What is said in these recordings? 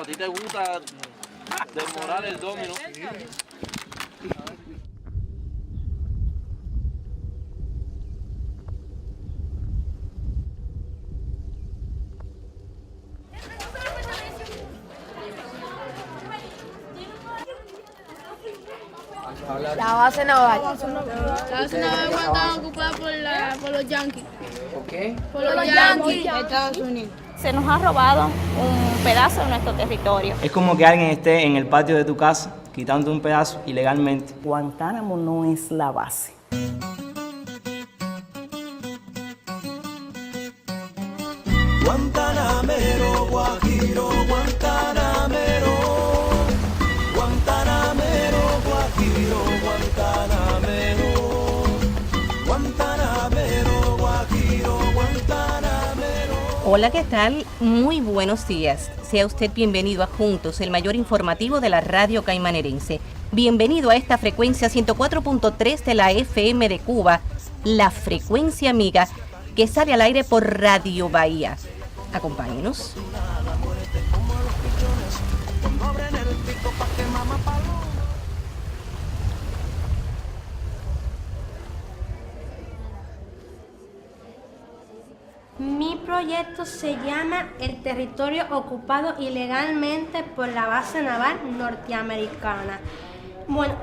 ti te gusta desmorar el domino. La base naval. La base naval estaba ocupada por los yanquis. ¿Por qué? Por los yanquis de Estados Unidos. Se nos ha robado un pedazo de nuestro territorio. Es como que alguien esté en el patio de tu casa quitando un pedazo ilegalmente. Guantánamo no es la base. Guantanamero, Guajiro, Guantanamero, Guantanamero, Guajiro, Guantanamero, Guantanamero, Guajiro, Guantanamero. Hola, ¿qué tal? Muy buenos días. Sea usted bienvenido a Juntos, el mayor informativo de la radio caimanerense. Bienvenido a esta frecuencia 104.3 de la FM de Cuba, la frecuencia amiga que sale al aire por Radio Bahía. Acompáñenos. Mi proyecto se llama El territorio ocupado ilegalmente por la base naval norteamericana. Bueno,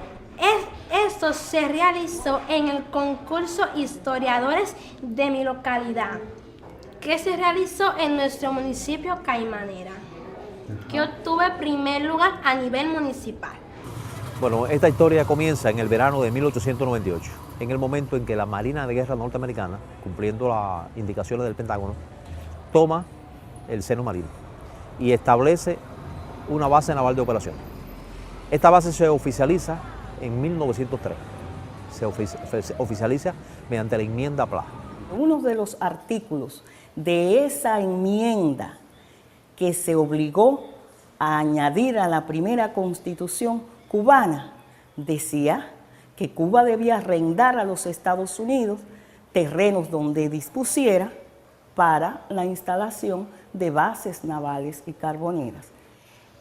esto se realizó en el concurso Historiadores de mi localidad, que se realizó en nuestro municipio Caimanera, que obtuve primer lugar a nivel municipal. Bueno, esta historia comienza en el verano de 1898, en el momento en que la Marina de Guerra norteamericana, cumpliendo las indicaciones del Pentágono, toma el seno marino y establece una base naval de operaciones. Esta base se oficializa en 1903, se oficializa mediante la enmienda Pla. Uno de los artículos de esa enmienda que se obligó a añadir a la primera constitución cubana decía que Cuba debía arrendar a los Estados Unidos terrenos donde dispusiera para la instalación de bases navales y carboneras.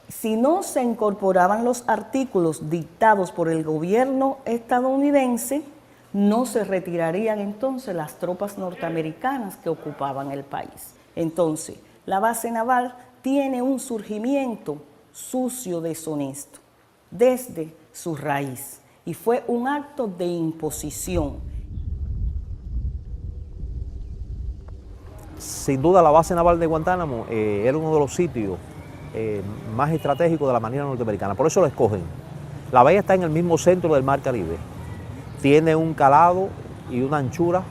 Si no se incorporaban los artículos dictados por el gobierno estadounidense, no se retirarían entonces las tropas norteamericanas que ocupaban el país. Entonces, la base naval tiene un surgimiento sucio, deshonesto, desde su raíz, y fue un acto de imposición. Sin duda, la base naval de Guantánamo era uno de los sitios más estratégicos de la Marina norteamericana, por eso lo escogen. La bahía está en el mismo centro del Mar Caribe, tiene un calado y una anchura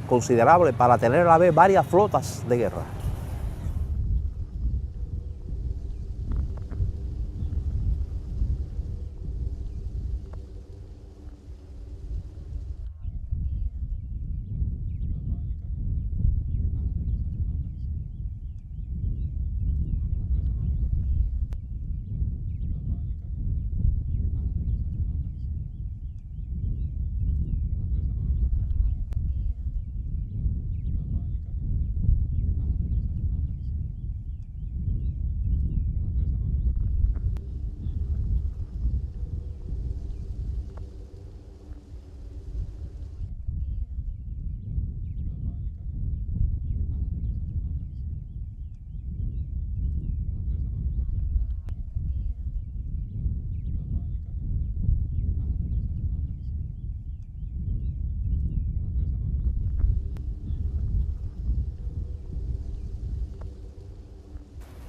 considerable para tener a la vez varias flotas de guerra.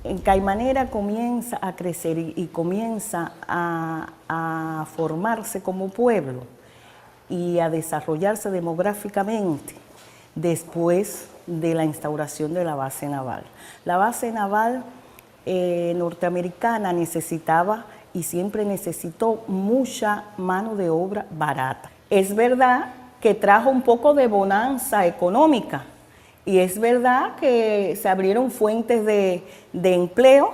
En Caimanera comienza a crecer y comienza a formarse como pueblo y a desarrollarse demográficamente después de la instauración de la base naval. La base naval norteamericana necesitaba y siempre necesitó mucha mano de obra barata. Es verdad que trajo un poco de bonanza económica, y es verdad que se abrieron fuentes de empleo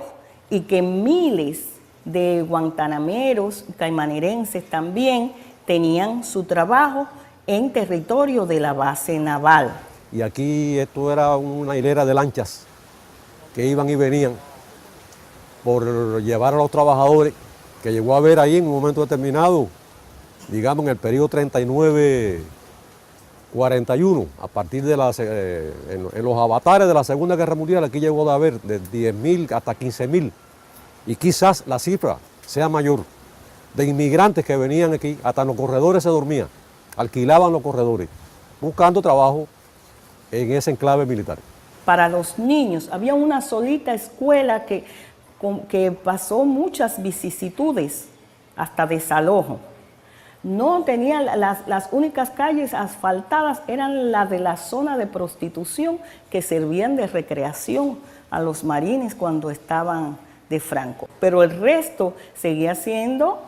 y que miles de guantanameros, caimanerenses también, tenían su trabajo en territorio de la base naval. Y aquí esto era una hilera de lanchas que iban y venían por llevar a los trabajadores, que llegó a haber ahí en un momento determinado, digamos en el periodo 39-41, a partir de en los avatares de la Segunda Guerra Mundial, aquí llegó a haber de 10.000 hasta 15.000, y quizás la cifra sea mayor, de inmigrantes que venían aquí, hasta en los corredores se dormían, alquilaban los corredores, buscando trabajo en ese enclave militar. Para los niños había una solita escuela que pasó muchas vicisitudes, hasta desalojo. No tenía, las únicas calles asfaltadas eran las de la zona de prostitución que servían de recreación a los marines cuando estaban de Franco. Pero el resto seguía siendo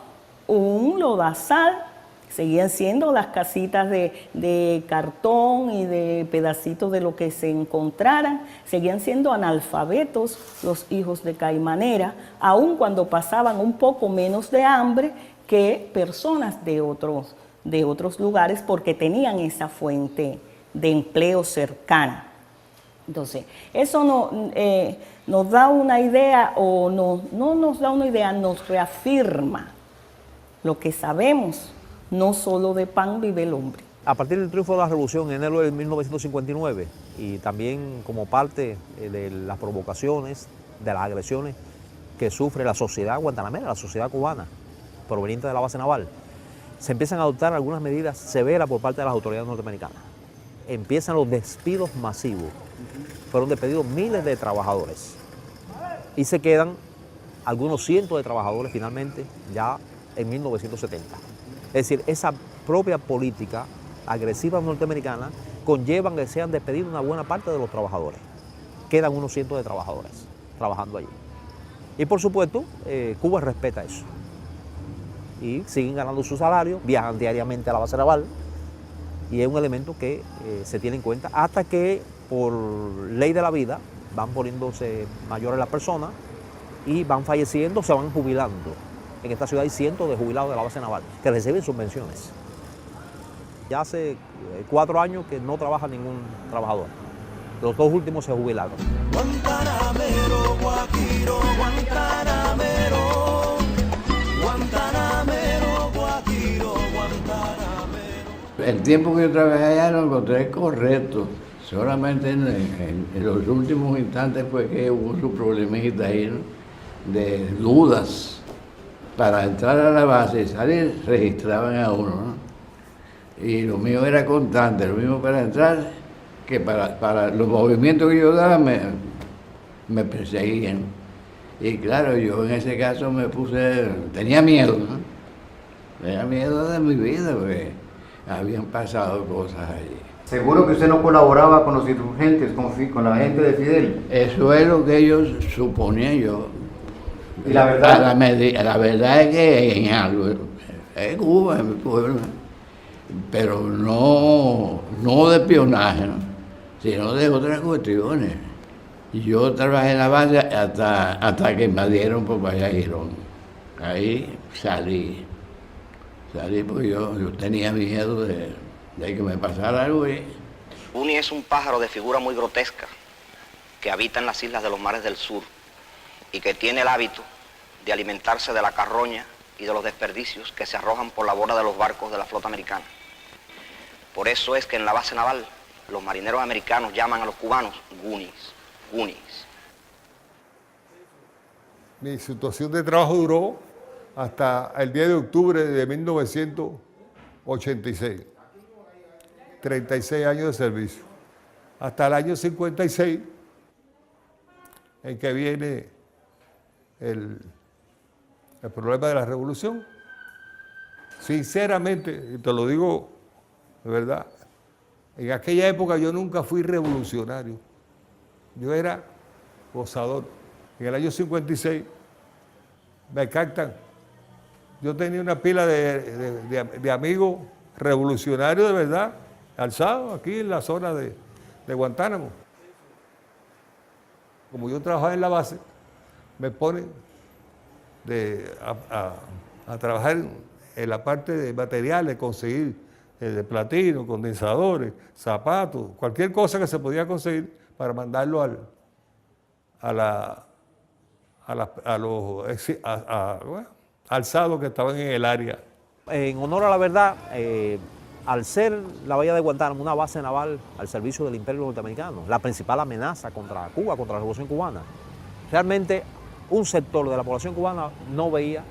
un lodazal, seguían siendo las casitas de cartón y de pedacitos de lo que se encontraran, seguían siendo analfabetos los hijos de Caimanera, aun cuando pasaban un poco menos de hambre que personas de otros lugares, porque tenían esa fuente de empleo cercana. Entonces, eso nos da una idea, o no nos da una idea, nos reafirma lo que sabemos. No solo de pan vive el hombre. A partir del triunfo de la Revolución en enero de 1959 y también como parte de las provocaciones, de las agresiones que sufre la sociedad guantanamera, la sociedad cubana, proveniente de la base naval, se empiezan a adoptar algunas medidas severas por parte de las autoridades norteamericanas. Empiezan los despidos masivos. Fueron despedidos miles de trabajadores y se quedan algunos cientos de trabajadores finalmente ya en 1970. Es decir, esa propia política agresiva norteamericana conlleva que sean despedidos una buena parte de los trabajadores. Quedan unos cientos de trabajadores trabajando allí. Y por supuesto, Cuba respeta eso. Y siguen ganando su salario, viajan diariamente a la base naval y es un elemento que se tiene en cuenta hasta que por ley de la vida van poniéndose mayores las personas y van falleciendo, se van jubilando. En esta ciudad hay cientos de jubilados de la base naval que reciben subvenciones. Ya hace 4 años que no trabaja ningún trabajador. Los 2 últimos se jubilaron. Guantanamero, Guajiro, Guantanamero, Guantanamero, Guajiro, Guantanamero. El tiempo que yo trabajé allá lo encontré correcto. Solamente en los últimos instantes fue que hubo su problemita ahí, ¿no?, de dudas. Para entrar a la base y salir, registraban a uno, ¿no? Y lo mío era constante, lo mismo para entrar, que para los movimientos que yo daba me perseguían. Y claro, yo en ese caso tenía miedo, ¿no? Tenía miedo de mi vida, porque habían pasado cosas allí. ¿Seguro que usted no colaboraba con los insurgentes, con la gente de Fidel? Eso es lo que ellos suponían yo. ¿Y la verdad? La verdad es que en algo, en Cuba, en mi pueblo, pero no de espionaje, ¿no?, sino de otras cuestiones. Yo trabajé en la base hasta que invadieron por Girón. Ahí salí porque yo tenía miedo de que me pasara algo. Uni es un pájaro de figura muy grotesca que habita en las islas de los mares del sur y que tiene el hábito de alimentarse de la carroña y de los desperdicios que se arrojan por la borda de los barcos de la flota americana. Por eso es que en la base naval los marineros americanos llaman a los cubanos Goonies. Mi situación de trabajo duró hasta el 10 de octubre de 1986. 36 años de servicio. Hasta el año 56, en que viene el problema de la revolución. Sinceramente, y te lo digo de verdad, en aquella época yo nunca fui revolucionario. Yo era gozador. En el año 56 me captan. Yo tenía una pila de amigos revolucionarios de verdad, alzados aquí en la zona de Guantánamo. Como yo trabajaba en la base, me ponen a trabajar en la parte de materiales, conseguir de platino, condensadores, zapatos, cualquier cosa que se podía conseguir para mandarlo a a los alzados que estaban en el área. En honor a la verdad, al ser la bahía de Guantánamo una base naval al servicio del Imperio norteamericano, la principal amenaza contra Cuba, contra la Revolución cubana, realmente un sector de la población cubana no veía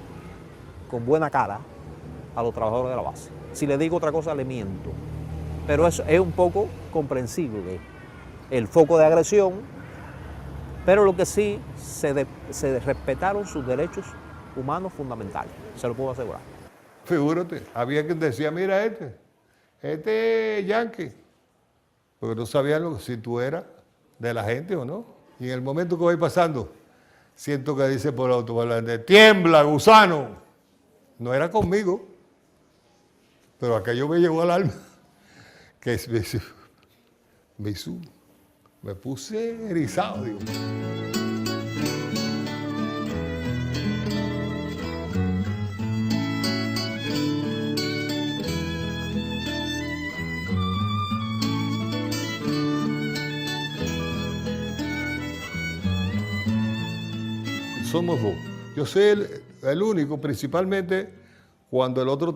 con buena cara a los trabajadores de la base. Si le digo otra cosa, le miento. Pero eso es un poco comprensible, el foco de agresión, pero lo que sí se respetaron sus derechos humanos fundamentales, se lo puedo asegurar. Figúrate, había quien decía, mira este es yanqui, porque no sabían si tú eras de la gente o no. Y en el momento que voy pasando, siento que dice por el autoparlante, tiembla, gusano. No era conmigo, pero aquello me llegó al alma, que me puse erizado, digo. Somos dos. Yo soy el único, principalmente cuando el otro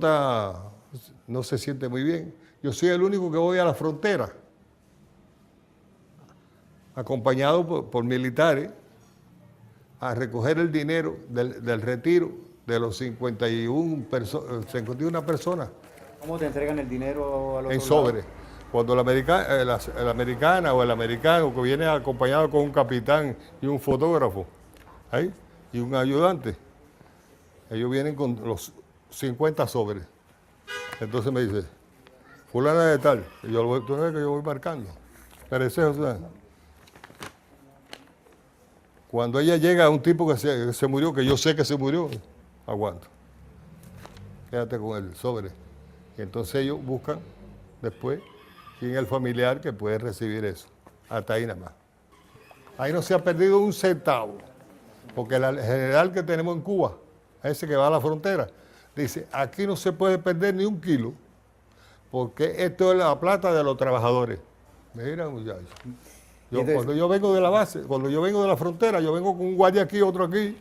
no se siente muy bien. Yo soy el único que voy a la frontera, acompañado por militares, a recoger el dinero del retiro de los 51 personas. ¿Cómo te entregan el dinero a los en soldados? sobre. Cuando la americana o el americano que viene acompañado con un capitán y un fotógrafo, ¿ahí? Y un ayudante, ellos vienen con los 50 sobres. Entonces me dice, fulana de tal, y tú no ves que yo voy marcando. Pero ese es, cuando ella llega a un tipo que se murió, que yo sé que se murió, aguanto. Quédate con el sobre. Y entonces ellos buscan después quién es el familiar que puede recibir eso. Hasta ahí nada más. Ahí no se ha perdido un centavo. Porque el general que tenemos en Cuba, ese que va a la frontera, dice, aquí no se puede perder ni un kilo, porque esto es la plata de los trabajadores. Mira, muchachos. Cuando yo vengo de la base, cuando yo vengo de la frontera, yo vengo con un guardia aquí, otro aquí.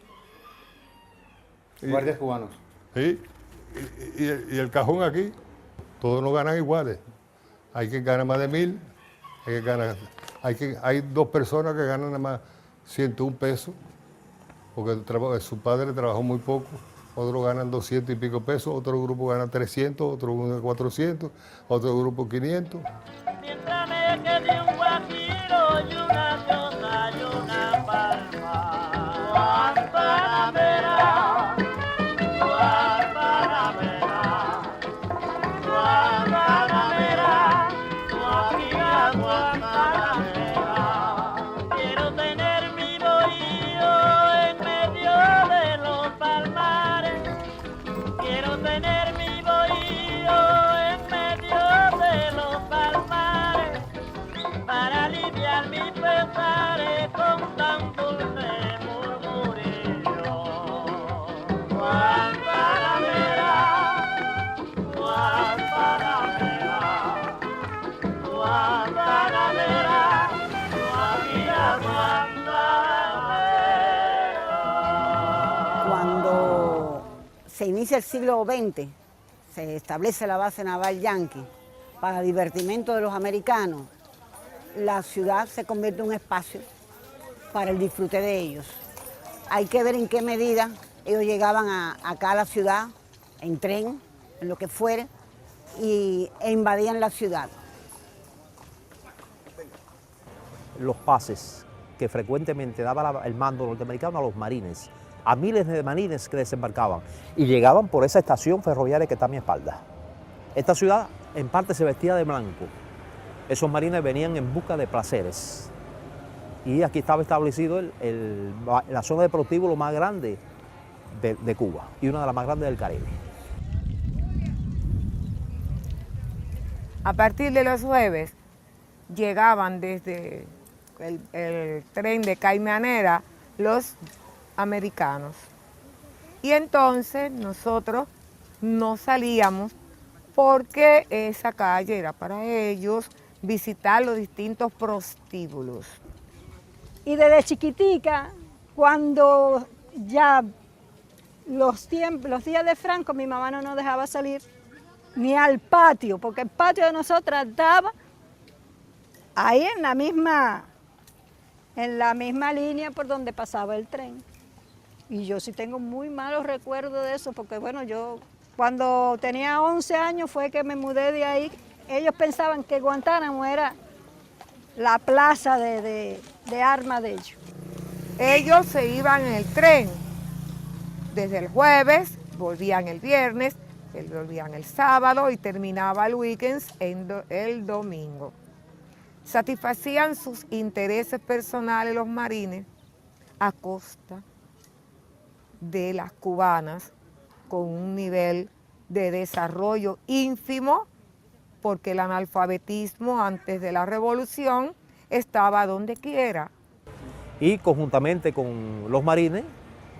Guardias cubanos. Sí, y el cajón aquí, todos no ganan iguales. Hay quien gana más de 1.000, hay dos personas que ganan nada más 101 pesos, porque su padre trabajó muy poco, otros ganan 200 y pico pesos, otro grupo gana 300, otro 400, otro grupo 500. Mientras me quede un guajiro y una chota y una palma, Guantanamera, Guantanamera, Guantanamera, Guajira, Guantanamera. Quiero tener mi bohío en medio de los palmares, quiero tener mi bohío en medio de los palmares, para aliviar mis pesares con tan dulce murmurillo. Guantanamera, Guantanamera, Guantanamera, Guajira, Guantanamera. Cuando se inicia el siglo XX, se establece la base naval yanqui para divertimento de los americanos, la ciudad se convierte en un espacio para el disfrute de ellos. Hay que ver en qué medida ellos llegaban acá a la ciudad, en tren, en lo que fuere, e invadían la ciudad. Los pases que frecuentemente daba el mando norteamericano a los marines, a miles de marines que desembarcaban y llegaban por esa estación ferroviaria que está a mi espalda. Esta ciudad en parte se vestía de blanco. Esos marines venían en busca de placeres. Y aquí estaba establecido la zona de prostíbulo más grande de Cuba y una de las más grandes del Caribe. A partir de los jueves llegaban desde el tren de Caimanera los americanos. Y entonces nosotros no salíamos porque esa calle era para ellos visitar los distintos prostíbulos. Y desde chiquitica Cuando ya los días de Franco, mi mamá no nos dejaba salir ni al patio, porque el patio de nosotras daba ahí en la misma línea por donde pasaba el tren. Y yo sí tengo muy malos recuerdos de eso, porque bueno, yo cuando tenía 11 años fue que me mudé de ahí. Ellos pensaban que Guantánamo era la plaza de armas de ellos. Ellos se iban en el tren desde el jueves, volvían el viernes, volvían el sábado y terminaba el weekend el domingo. Satisfacían sus intereses personales los marines a costa de las cubanas con un nivel de desarrollo ínfimo, porque el analfabetismo antes de la revolución estaba donde quiera. Y conjuntamente con los marines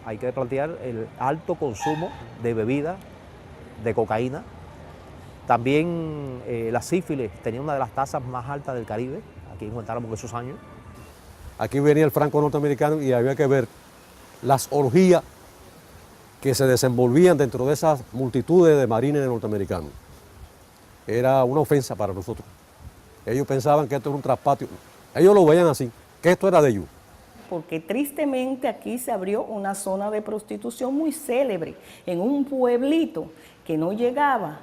hay que plantear el alto consumo de bebidas, de cocaína. También la sífilis tenía una de las tasas más altas del Caribe, aquí en Guantánamo en esos años. Aquí venía el franco norteamericano y había que ver las orgías que se desenvolvían dentro de esas multitudes de marines norteamericanos. Era una ofensa para nosotros. Ellos pensaban que esto era un traspatio. Ellos lo veían así, que esto era de ellos. Porque tristemente aquí se abrió una zona de prostitución muy célebre en un pueblito que no llegaba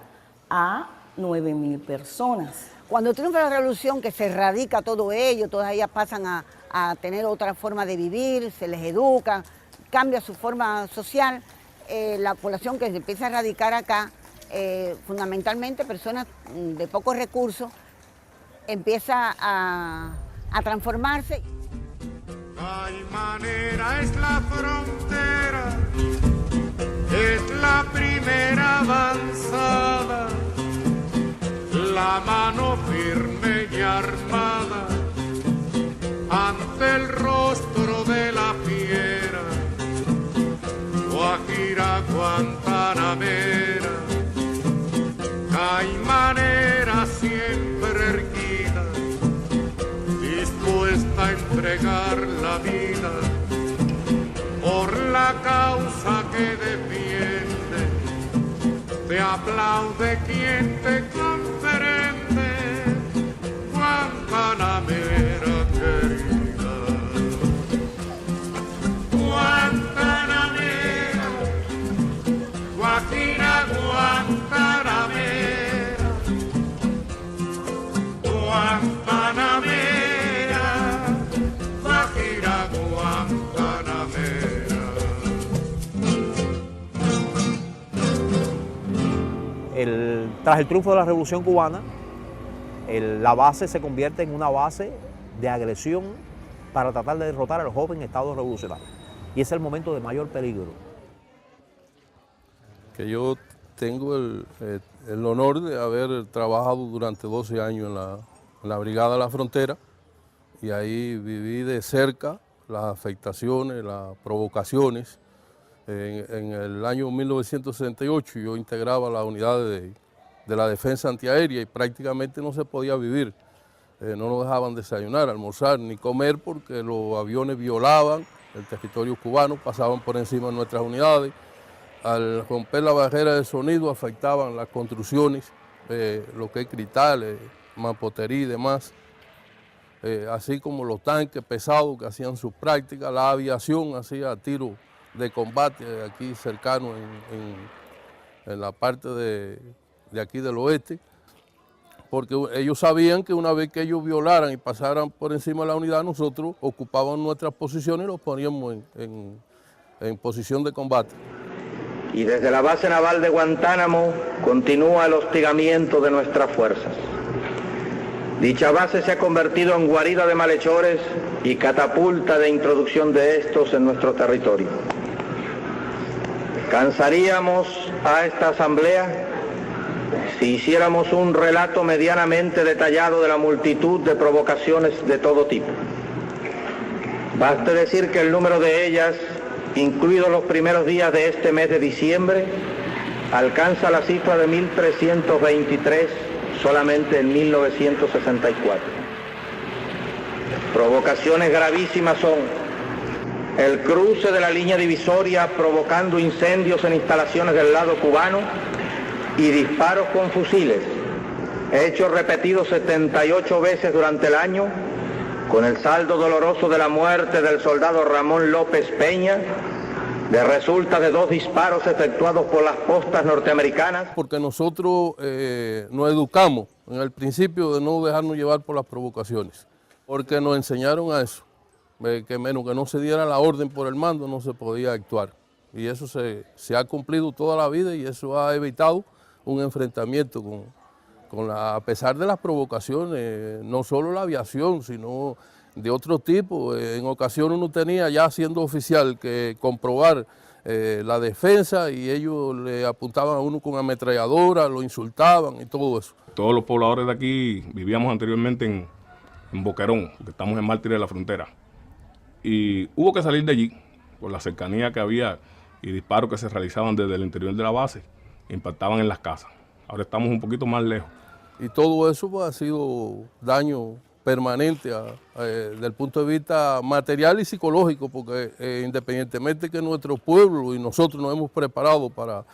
a 9.000 personas. Cuando triunfa la revolución, que se erradica todo ello, todas ellas pasan a tener otra forma de vivir, se les educa, cambia su forma social, la población que se empieza a radicar acá, fundamentalmente personas de pocos recursos, empieza a transformarse. Caimanera es la frontera, es la primera avanzada, la mano firme y armada ante el rostro de la fiera, Guajira guantanamera, caimanera siempre erguida, dispuesta a entregar la vida por la causa que defiende, te aplaude quien te comprende, guantanamera querida, guantanamera, Guajira guantanamera, guantanamera, Guajira guantanamera. Tras el triunfo de la Revolución Cubana, la base se convierte en una base de agresión para tratar de derrotar al joven Estado revolucionario. Y es el momento de mayor peligro. Que yo tengo el honor de haber trabajado durante 12 años en la Brigada de la Frontera, y ahí viví de cerca las afectaciones, las provocaciones. En el año 1968 yo integraba la unidad de la defensa antiaérea y prácticamente no se podía vivir. No nos dejaban desayunar, almorzar ni comer porque los aviones violaban el territorio cubano, pasaban por encima de nuestras unidades. Al romper la barrera de sonido afectaban las construcciones, lo que es cristales, mampostería y demás, así como los tanques pesados que hacían sus prácticas, la aviación hacía tiros de combate aquí cercano en la parte de aquí del oeste, porque ellos sabían que una vez que ellos violaran y pasaran por encima de la unidad, nosotros ocupábamos nuestras posiciones y los poníamos en posición de combate. Y desde la base naval de Guantánamo continúa el hostigamiento de nuestras fuerzas. Dicha base se ha convertido en guarida de malhechores y catapulta de introducción de estos en nuestro territorio. Cansaríamos a esta asamblea si hiciéramos un relato medianamente detallado de la multitud de provocaciones de todo tipo. Baste decir que el número de ellas, incluidos los primeros días de este mes de diciembre, alcanza la cifra de 1.323 solamente en 1964. Provocaciones gravísimas son el cruce de la línea divisoria provocando incendios en instalaciones del lado cubano y disparos con fusiles, hechos repetidos 78 veces durante el año, con el saldo doloroso de la muerte del soldado Ramón López Peña, de resulta de 2 disparos efectuados por las postas norteamericanas. Porque nosotros nos educamos en el principio de no dejarnos llevar por las provocaciones, porque nos enseñaron a eso, que menos que no se diera la orden por el mando no se podía actuar. Y eso se ha cumplido toda la vida y eso ha evitado un enfrentamiento a pesar de las provocaciones, no solo la aviación, sino de otro tipo. En ocasiones uno tenía ya siendo oficial que comprobar la defensa y ellos le apuntaban a uno con ametralladora, lo insultaban y todo eso. Todos los pobladores de aquí vivíamos anteriormente en Boquerón, que estamos en Mártires de la Frontera. Y hubo que salir de allí por la cercanía que había y disparos que se realizaban desde el interior de la base, impactaban en las casas. Ahora estamos un poquito más lejos. Y todo eso pues, ha sido daño permanente desde el punto de vista material y psicológico, porque independientemente que nuestro pueblo y nosotros nos hemos preparado para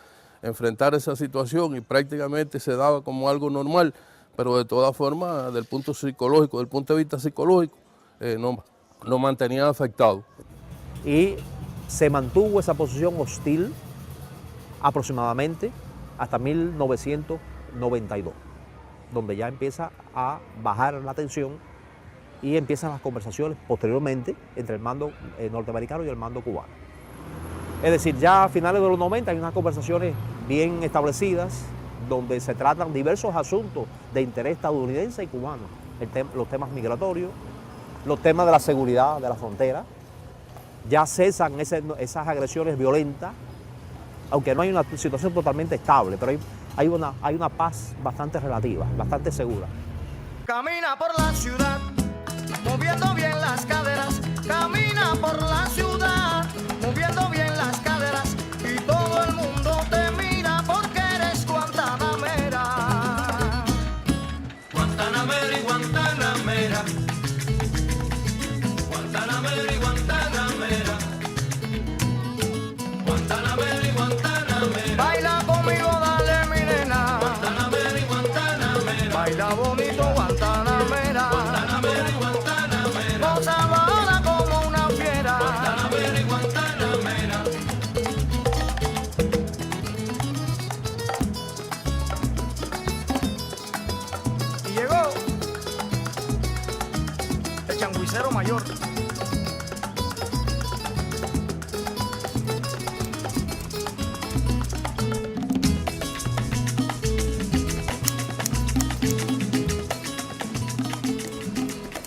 enfrentar esa situación y prácticamente se daba como algo normal, pero de todas formas, del punto de vista psicológico, nos mantenía afectados. Y se mantuvo esa posición hostil aproximadamente hasta 1992, donde ya empieza a bajar la tensión y empiezan las conversaciones posteriormente entre el mando norteamericano y el mando cubano. Es decir, ya a finales de los 90 hay unas conversaciones bien establecidas donde se tratan diversos asuntos de interés estadounidense y cubano, los temas migratorios, los temas de la seguridad de la frontera. Ya cesan esas agresiones violentas, aunque no hay una situación totalmente estable, pero hay una paz bastante relativa, bastante segura. Camina por la ciudad, moviendo bien las caderas. Camina por la ciudad, moviendo bien las caderas. Y todo el mundo te mira porque eres guantanamera. Guantanamera y guantanamera. Guantanamera y guantanamera. Guantanamera y guantanamera. Baila conmigo, dale mi nena. Guantanamera y guantanamera. Baila bonito, Guantanamera. Guantanamera y guantanamera. Goza bala como una fiera. Guantanamera y guantanamera. Y llegó el changuicero mayor.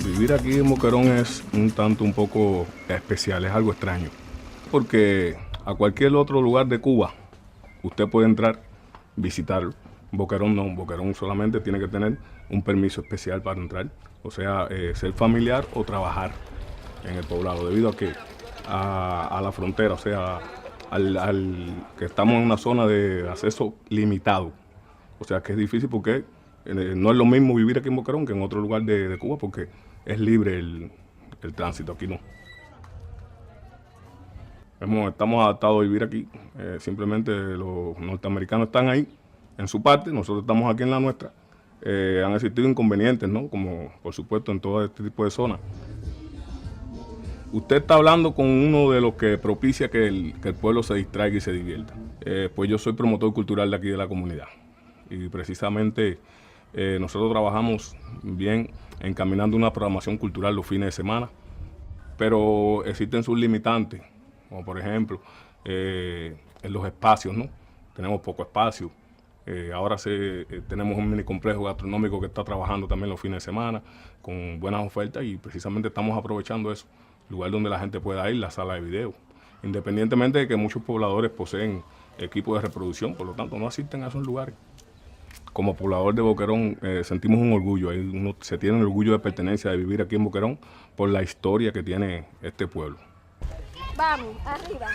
Vivir aquí en Boquerón es un poco especial, es algo extraño, porque a cualquier otro lugar de Cuba usted puede entrar, visitarlo. Boquerón no, Boquerón solamente tiene que tener un permiso especial para entrar, o sea, ser familiar o trabajar en el poblado, debido a que a la frontera, o sea, que estamos en una zona de acceso limitado, o sea que es difícil porque no es lo mismo vivir aquí en Boquerón que en otro lugar de Cuba, porque es libre el tránsito, aquí no. Estamos adaptados a vivir aquí, simplemente los norteamericanos están ahí en su parte, nosotros estamos aquí en la nuestra. Han existido inconvenientes, ¿no? Como por supuesto en todo este tipo de zonas. Usted está hablando con uno de los que propicia que el pueblo se distraiga y se divierta. Pues yo soy promotor cultural de aquí de la comunidad y precisamente nosotros trabajamos bien encaminando una programación cultural los fines de semana, pero existen sus limitantes, como por ejemplo en los espacios, ¿no? Tenemos poco espacio. Ahora tenemos un mini complejo gastronómico que está trabajando también los fines de semana con buenas ofertas y precisamente estamos aprovechando eso, lugar donde la gente pueda ir, la sala de video, independientemente de que muchos pobladores poseen equipos de reproducción, por lo tanto no asisten a esos lugares. Como poblador de Boquerón sentimos un orgullo, uno se tiene el orgullo de pertenencia, de vivir aquí en Boquerón por la historia que tiene este pueblo. Vamos, arriba.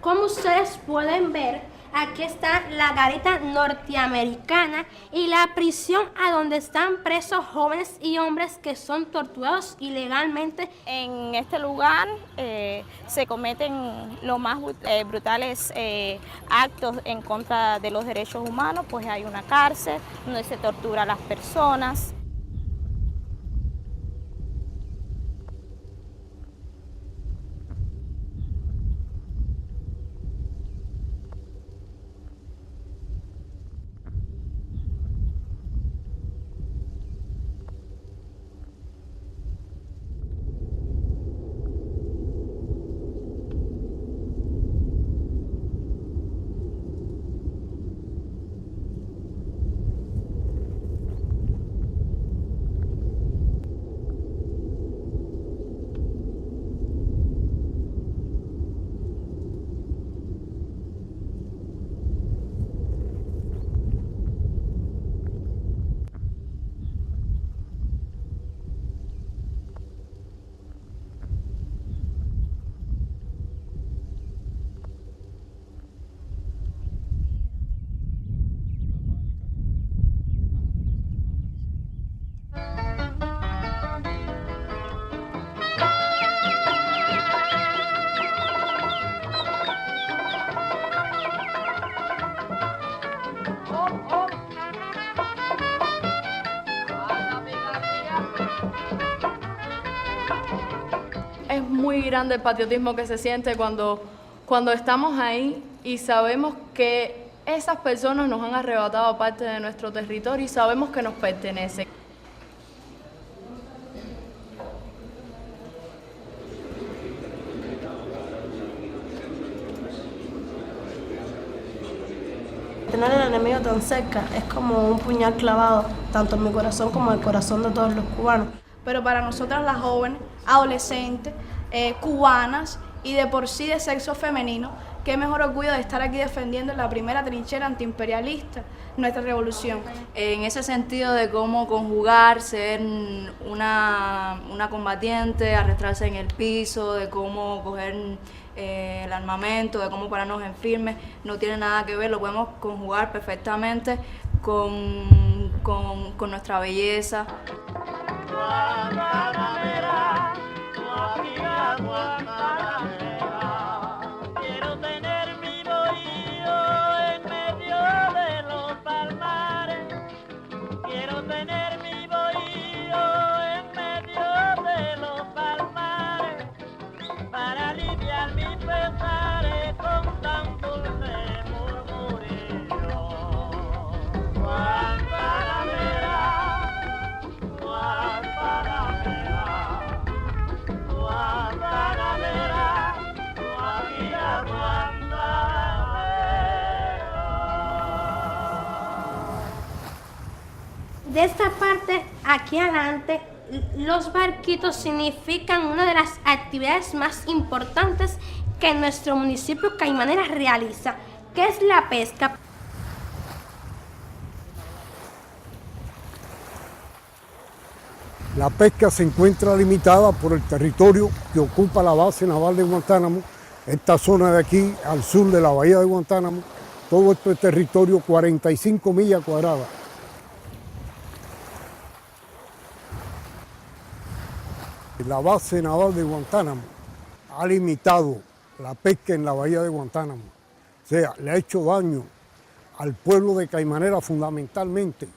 Como ustedes pueden ver, aquí está la garita norteamericana y la prisión a donde están presos jóvenes y hombres que son torturados ilegalmente. En este lugar se cometen los más brutales actos en contra de los derechos humanos, pues hay una cárcel donde se tortura a las personas. Es muy grande el patriotismo que se siente cuando estamos ahí y sabemos que esas personas nos han arrebatado parte de nuestro territorio y sabemos que nos pertenece. Tener al enemigo tan cerca es como un puñal clavado, tanto en mi corazón como en el corazón de todos los cubanos. Pero para nosotras las jóvenes, adolescentes, cubanas y de por sí de sexo femenino, qué mejor orgullo de estar aquí defendiendo la primera trinchera antiimperialista, nuestra revolución. En ese sentido de cómo conjugar, ser una combatiente, arrastrarse en el piso, de cómo coger el armamento, de cómo pararnos en firme, no tiene nada que ver, lo podemos conjugar perfectamente con nuestra belleza. Guantanamera, Guajira, Guantanamera. Quiero tener mi bohío en medio de los palmares. Quiero tener mi bohío en medio de los palmares para aliviar mis pesares con tan dulce murmurillo. Guantanamera, Guantanamera, Guantanamera, Guajira, Guantanamera. De esta parte, aquí adelante, los barquitos significan una de las actividades más importantes que nuestro municipio Caimanera realiza, que es la pesca. La pesca se encuentra limitada por el territorio que ocupa la base naval de Guantánamo, esta zona de aquí al sur de la bahía de Guantánamo, todo esto es territorio 45 millas cuadradas. La base naval de Guantánamo ha limitado la pesca en la bahía de Guantánamo, o sea, le ha hecho daño al pueblo de Caimanera fundamentalmente,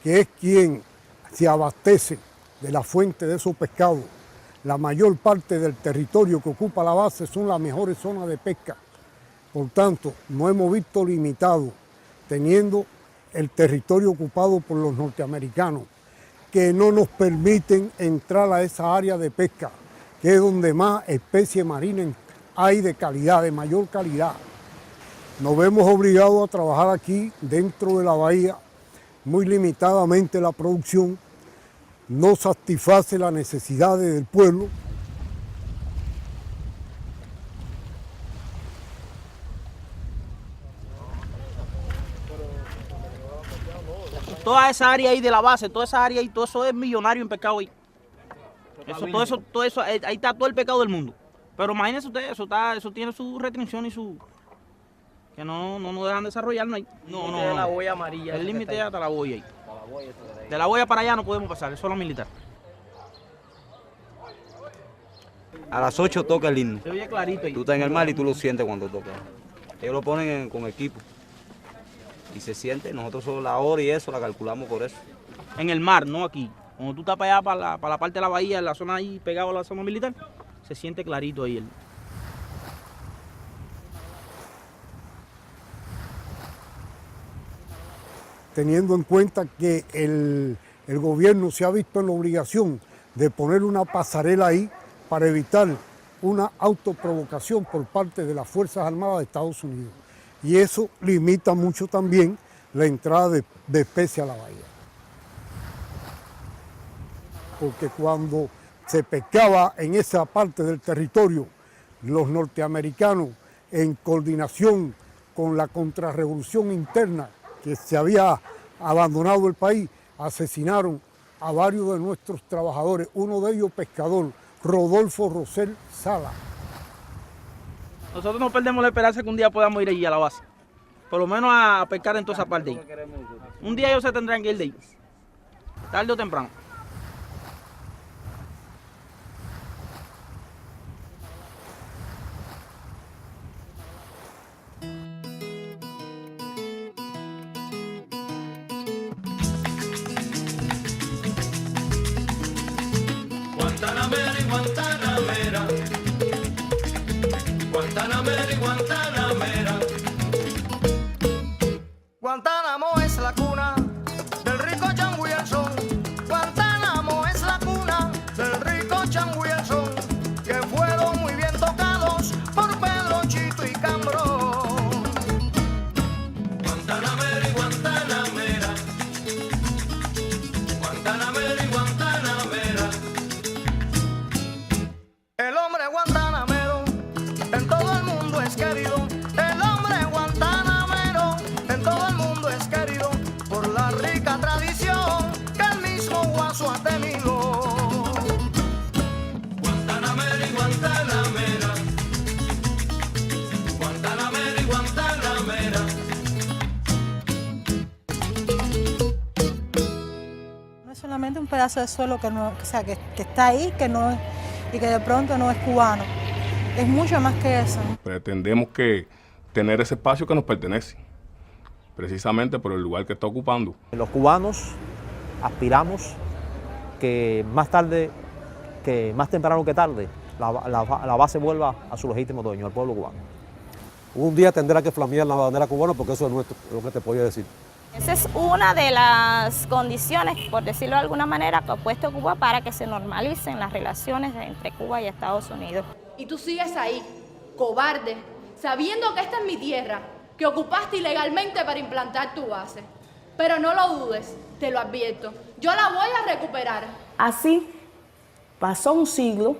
que es quien se abastece de la fuente de esos pescados. La mayor parte del territorio que ocupa la base son las mejores zonas de pesca. Por tanto, no hemos visto limitado, teniendo el territorio ocupado por los norteamericanos, que no nos permiten entrar a esa área de pesca, que es donde más especies marinas hay de calidad, de mayor calidad. Nos vemos obligados a trabajar aquí dentro de la bahía, muy limitadamente la producción, no satisface las necesidades del pueblo. Toda esa área ahí de la base, toda esa área ahí, todo eso es millonario en pescado ahí. Todo eso, ahí está todo el pescado del mundo. Pero imagínese usted, eso tiene su restricción y su... que no nos dejan desarrollarnos ahí. No. La boya amarilla. El límite es hasta la boya ahí. De la boya para allá no podemos pasar, es solo militar. A las 8 toca el himno. Se oye clarito ahí. Tú estás en el mar y tú lo sientes cuando toca. Ellos lo ponen con equipo. Y se siente, nosotros solo la hora y eso la calculamos por eso. En el mar, no aquí. Cuando tú estás para allá, para la parte de la bahía, en la zona ahí, pegado a la zona militar, se siente clarito ahí. Teniendo en cuenta que el gobierno se ha visto en la obligación de poner una pasarela ahí para evitar una autoprovocación por parte de las Fuerzas Armadas de Estados Unidos. Y eso limita mucho también la entrada de especies a la bahía. Porque cuando se pescaba en esa parte del territorio, los norteamericanos, en coordinación con la contrarrevolución interna que se había abandonado el país, asesinaron a varios de nuestros trabajadores, uno de ellos pescador, Rodolfo Rosell Sala. Nosotros no perdemos la esperanza que un día podamos ir allí a la base. Por lo menos a pescar en toda esa parte ahí. Un día ellos se tendrán que ir de ahí. Tarde o temprano. Guantanamera y Guantanamera, Guantanamera y Guantanamera. Guantánamo es la cuna del rico chango y el son. Guantánamo es la cuna del rico chango y el son, que fueron muy bien tocados por Pedro, Chito y Cambro. Guantanamera y Guantanamera, Guantanamera y Guantanamera. El hombre guantanamero en todo el mundo es querido. El hombre guantanamero en todo el mundo es querido por la rica tradición que el mismo Guaso ha tenido. Guantanamera y Guantanamera, Guantanamera y Guantanamera. No es solamente un pedazo de suelo que no, o sea, que está ahí, que no es, y que de pronto no es cubano. Es mucho más que eso. Pretendemos que tener ese espacio que nos pertenece, precisamente por el lugar que está ocupando. Los cubanos aspiramos que más tarde, que más temprano que tarde, la base vuelva a su legítimo dueño, al pueblo cubano. Un día tendrá que flamear la bandera cubana porque eso es nuestro, lo que te podía decir. Esa es una de las condiciones, por decirlo de alguna manera, que ha puesto Cuba para que se normalicen las relaciones entre Cuba y Estados Unidos. Y tú sigues ahí, cobarde, sabiendo que esta es mi tierra, que ocupaste ilegalmente para implantar tu base. Pero no lo dudes, te lo advierto, yo la voy a recuperar. Así pasó un siglo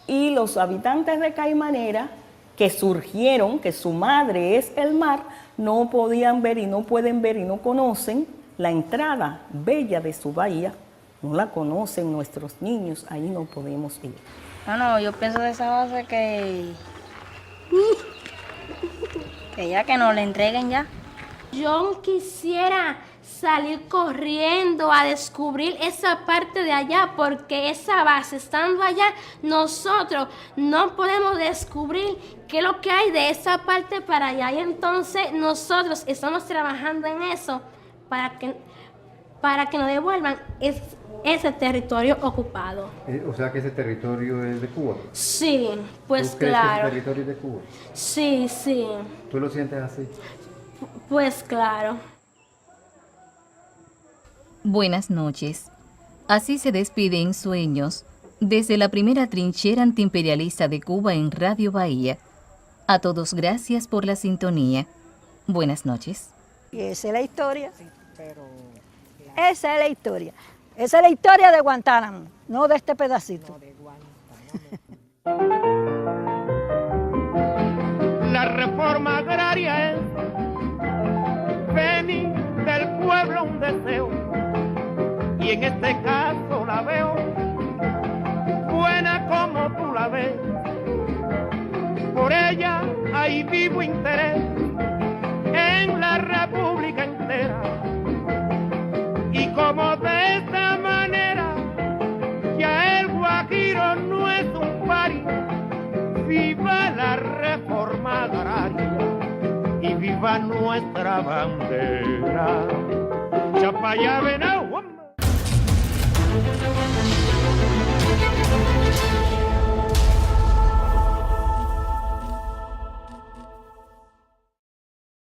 y los habitantes de Caimanera, que surgieron, que su madre es el mar, no podían ver y no pueden ver y no conocen la entrada bella de su bahía, no la conocen nuestros niños, ahí no podemos ir. Bueno, yo pienso de esa base que ya que nos la entreguen ya. Yo quisiera salir corriendo a descubrir esa parte de allá, porque esa base, estando allá, nosotros no podemos descubrir qué es lo que hay de esa parte para allá. Y entonces nosotros estamos trabajando en eso para que nos devuelvan ese territorio ocupado. O sea que ese territorio es de Cuba. Sí, pues ¿Tú crees claro. que ese territorio es de Cuba? Sí, sí. ¿Tú lo sientes así? Pues claro. Buenas noches. Así se despiden sueños desde la primera trinchera antiimperialista de Cuba en Radio Bahía. A todos gracias por la sintonía. Buenas noches. Y esa es la historia. Esa es la historia. Esa es la historia de Guantánamo, no de este pedacito. La reforma agraria es venir del pueblo un deseo, y en este caso la veo buena como tú la ves. hay vivo interés en la república entera. Y como de esta manera ya el Guajiro no es un pari, viva la reforma agraria y viva nuestra bandera. Chapaya Venao.